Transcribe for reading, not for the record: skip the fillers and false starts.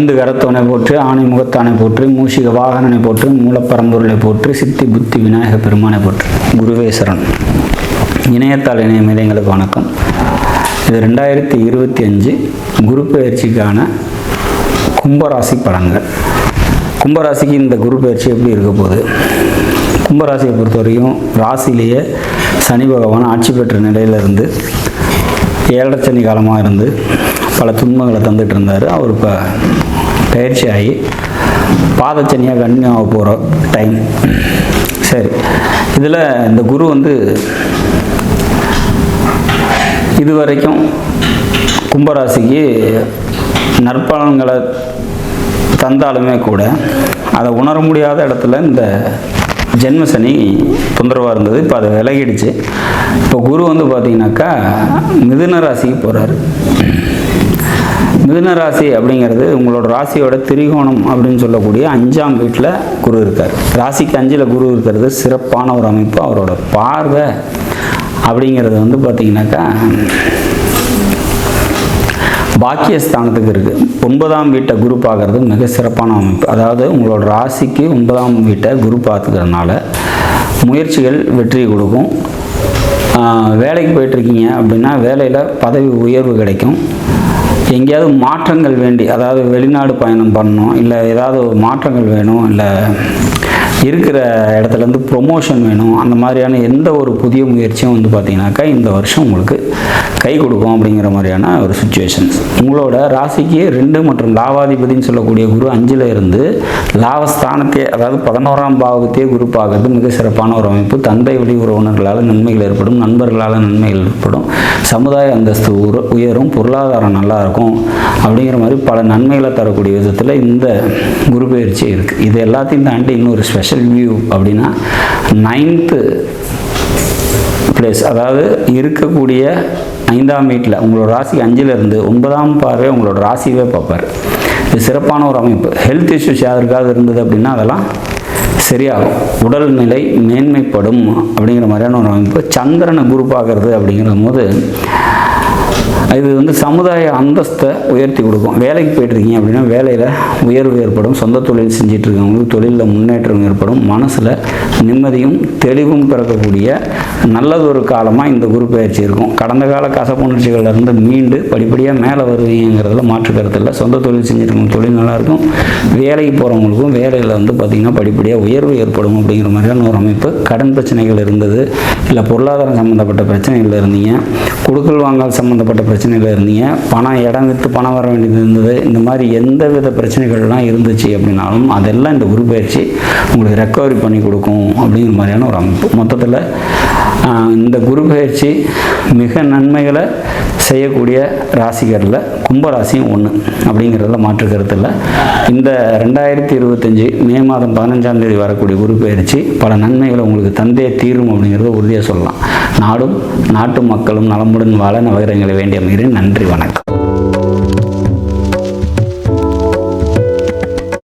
ஐந்து கரத்தோனை போற்று, ஆணை முகத்தானை போற்று, மூஷிக வாகனனை போற்று, மூலப்பரம்பொருளை போற்று, சித்தி புத்தி விநாயக பெருமானை போற்று. குருவே சரண். இணையத்தாள் இணையம் எங்களுக்கு வணக்கம். இது 2025 குரு பயிற்சிக்கான கும்பராசி பலன்கள். கும்பராசிக்கு இந்த குரு பயிற்சி எப்படி இருக்க போகுது? கும்பராசியை பொறுத்த வரைக்கும் ராசியிலேயே சனி பகவான் ஆட்சி பெற்ற நிலையிலிருந்து 7 சனி காலமாக இருந்து பல துன்பங்களை தந்துட்டு இருந்தார். அவர் இப்போ பயிற்சி ஆகி பாதச்சனியாக கன்னியாக போகிற டைம். சரி, இதில் இந்த குரு இது வரைக்கும் கும்பராசிக்கு நற்பலன்களை தந்தாலுமே கூட அதை உணர முடியாத இடத்துல இந்த ஜென்ம சனி தொந்தரவாக இருந்தது. இப்போ அதை விலகிடுச்சு. இப்போ குரு பார்த்திங்கனாக்கா மிதுன ராசிக்கு போகிறாரு. மிதுன ராசி அப்படிங்கிறது உங்களோட ராசியோட திரிகோணம் அப்படின்னு சொல்லக்கூடிய 5ஆம் வீட்டில் குரு இருக்கார். ராசிக்கு 5ல் குரு இருக்கிறது சிறப்பான ஒரு அமைப்பு. அவரோட பார்வை அப்படிங்கிறது பார்த்திங்கனாக்கா பாக்கியஸ்தானத்துக்கு இருக்குது. 9ஆம் வீட்டை குரு பார்க்கறது மிக சிறப்பான அமைப்பு. அதாவது உங்களோட ராசிக்கு 9ஆம் வீட்டை குரு பார்த்துக்கிறதுனால முயற்சிகள் வெற்றி கொடுக்கும். வேலைக்கு போயிட்டுருக்கீங்க அப்படின்னா வேலையில் பதவி உயர்வு கிடைக்கும். எங்கேயாவது மாற்றங்கள் வேண்டி, அதாவது வெளிநாடு பயணம் பண்ணணும், இல்லை ஏதாவது மாற்றங்கள் வேணும், இல்லை இருக்கிற இடத்துலேருந்து ப்ரொமோஷன் வேணும், அந்த மாதிரியான எந்த ஒரு புதிய முயற்சியும் பார்த்திங்கனாக்கா இந்த வருஷம் உங்களுக்கு கை கொடுக்கும் அப்படிங்கிற மாதிரியான ஒரு சுச்சுவேஷன்ஸ். உங்களோட ராசிக்கு 2 மற்றும் லாபாதிபதினு சொல்லக்கூடிய குரு 5ல் இருந்து லாபஸ்தானத்தையே, அதாவது 11ஆம் பாவத்தையே குரு பார்க்கறது மிக சிறப்பான ஒரு அமைப்பு. தந்தை வழி உறவினர்களால் நன்மைகள் ஏற்படும், நண்பர்களால் நன்மைகள் ஏற்படும், சமுதாய அந்தஸ்து உயரும், பொருளாதாரம் நல்லா இருக்கும் அப்படிங்கிற மாதிரி பல நன்மைகளை தரக்கூடிய விதத்தில் இந்த குரு பயிற்சி இருக்குது. இது எல்லாத்தையும் தாண்டி இன்னொரு ஸ்பெஷல் வியூ அப்படின்னா 9th பிளேஸ், அதாவது இருக்கக்கூடிய 5ஆம் வீட்டில் உங்களோட ராசிக்கு 5ல் இருந்து 9ஆம் பார்வை உங்களோட ராசியவே பார்ப்பார். இது சிறப்பான ஒரு அமைப்பு. ஹெல்த் இஷ்யூஸ் யாருக்காவது இருந்தது அப்படின்னா அதெல்லாம் சரியாகும். உடல்நிலை மேன்மைப்படும் அப்படிங்கிற மாதிரியான ஒரு அமைப்பு. சந்திரனை குரு பார்க்கறது அப்படிங்கிற போது இது சமுதாய அந்தஸ்தை உயர்த்தி கொடுக்கும். வேலைக்கு போயிட்டுருக்கீங்க அப்படின்னா வேலையில் உயர்வு ஏற்படும். சொந்த தொழில் செஞ்சிட்ருக்கவங்களுக்கு தொழிலில் முன்னேற்றம் ஏற்படும். மனசில் நிம்மதியும் தெளிவும் பிறக்கக்கூடிய நல்லதொரு காலமாக இந்த குரு பயிற்சி இருக்கும். கடந்த கால கசப்புணர்ச்சிகளிலிருந்து மீண்டு படிப்படியாக மேலே வருவீங்கிறதுல மாற்று கருத்து இல்லை. சொந்த தொழில் செஞ்சுருக்கவங்க தொழில் நல்லாயிருக்கும். வேலைக்கு போகிறவங்களுக்கும் வேலையில் பார்த்திங்கன்னா படிப்படியாக உயர்வு ஏற்படும் அப்படிங்கிற மாதிரியான ஒரு அமைப்பு. கடன் பிரச்சனைகள் இருந்தது, இல்லை பொருளாதாரம் சம்மந்தப்பட்ட பிரச்சனைகள் இருந்தீங்க, கொடுக்கல் வாங்கல் சம்மந்தப்பட்ட பிரச்சனைகள் இருந்தீங்க, பணம் இடம் விற்று பணம் வர வேண்டியது இருந்தது, இந்த மாதிரி எந்த வித பிரச்சனைகள்லாம் இருந்துச்சு அப்படின்னாலும் அதெல்லாம் இந்த குரு பயிற்சி உங்களுக்கு ரெக்கவரி பண்ணி கொடுக்கும் அப்படிங்கிற மாதிரியான ஒரு அமைப்பு. மொத்தத்தில் இந்த குரு பயிற்சி மிக நன்மைகளை செய்யக்கூடிய ராசிகளில் கும்பராசியும் ஒன்று அப்படிங்கிறதுல மாற்று கருத்து இல்லை. இந்த 2025 மே மாதம் 15ஆம் தேதி வரக்கூடிய குரு பயிற்சி பல நன்மைகளை உங்களுக்கு தந்தே தீரும் அப்படிங்கிறத உறுதியாக சொல்லலாம். நாடும் நாட்டு மக்களும் நலமுடன் வாழ நவகிரகங்களை வேண்டி அமைகிறேன். நன்றி, வணக்கம்.